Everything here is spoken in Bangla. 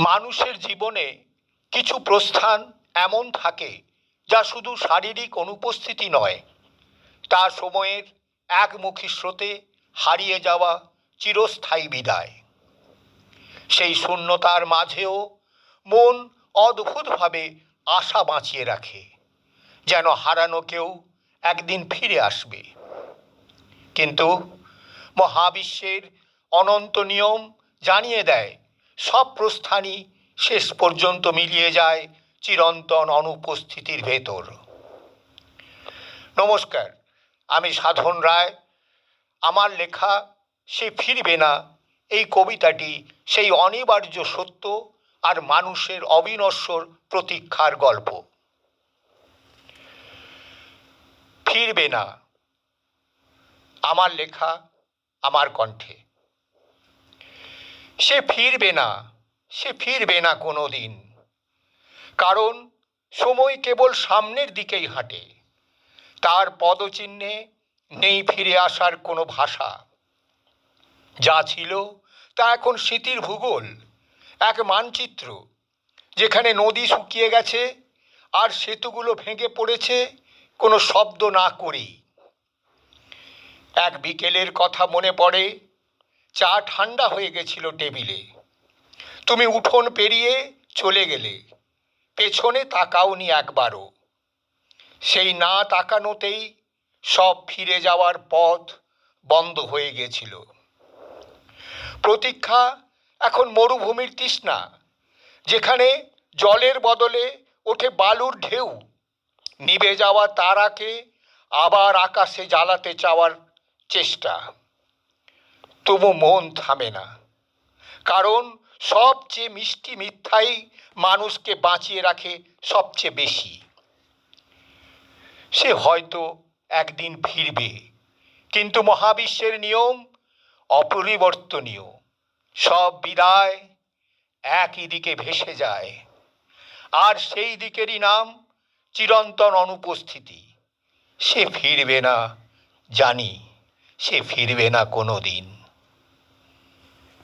মানুষের জীবনে কিছু প্রস্থান এমন থাকে যা শুধু শারীরিক অনুপস্থিতি নয়, তা সময়ের একমুখী স্রোতে হারিয়ে যাওয়া চিরস্থায়ী বিদায়। সেই শূন্যতার মাঝেও মন অদ্ভুতভাবে আশা বাঁচিয়ে রাখে, যেন হারানো কেউ একদিন ফিরে আসবে। কিন্তু মহাবিশ্বের অনন্ত নিয়ম জানিয়ে দেয়, সব প্রস্থানই শেষ পর্যন্ত মিলিয়ে যায় চিরন্তন অনুপস্থিতির ভেতর। নমস্কার, আমি সাধন রায়। আমার লেখা সে ফিরবে না এই কবিতাটি সেই অনিবার্য সত্য আর মানুষের অবিনশ্বর প্রতীক্ষার গল্প। ফিরবে না, আমার লেখা, আমার কণ্ঠে। সে ফিরবে না, সে ফিরবে না কোনো দিন, কারণ সময় কেবল সামনের দিকেই হাঁটে। তার পদচিহ্নে নেই ফিরে আসার কোনো ভাষা। যা ছিল তা এখন স্মৃতির ভূগোল, এক মানচিত্র যেখানে নদী শুকিয়ে গেছে আর সেতুগুলো ভেঙে পড়েছে কোনো শব্দ না করেই। এক বিকেলের কথা মনে পড়ে, চা ঠান্ডা হয়ে গেছিল টেবিলে। তুমি উঠোন পেরিয়ে চলে গেলে, পেছনে তাকাওনি একবারও। সেই না তাকানোতেই সব ফিরে যাওয়ার পথ বন্ধ হয়ে গেছিল। প্রতীক্ষা এখন মরুভূমির তৃষ্ণা, যেখানে জলের বদলে ওঠে বালুর ঢেউ, নিভে যাওয়া তারাকে আবার আকাশে জ্বালাতে চাওয়ার চেষ্টা। তবু মন থামে না, কারণ সবচেয়ে মিষ্টি মিথ্যাই মানুষকে বাঁচিয়ে রাখে সবচেয়ে বেশি। সে হয়তো একদিন ফিরবে, কিন্তু মহাবিশ্বের নিয়ম অপরিবর্তনীয়। সব বিদায় একই দিকে ভেসে যায়, আর সেই দিকেরই নাম চিরন্তন অনুপস্থিতি। সে ফিরবে না, জানি, সে ফিরবে না কোনো দিন।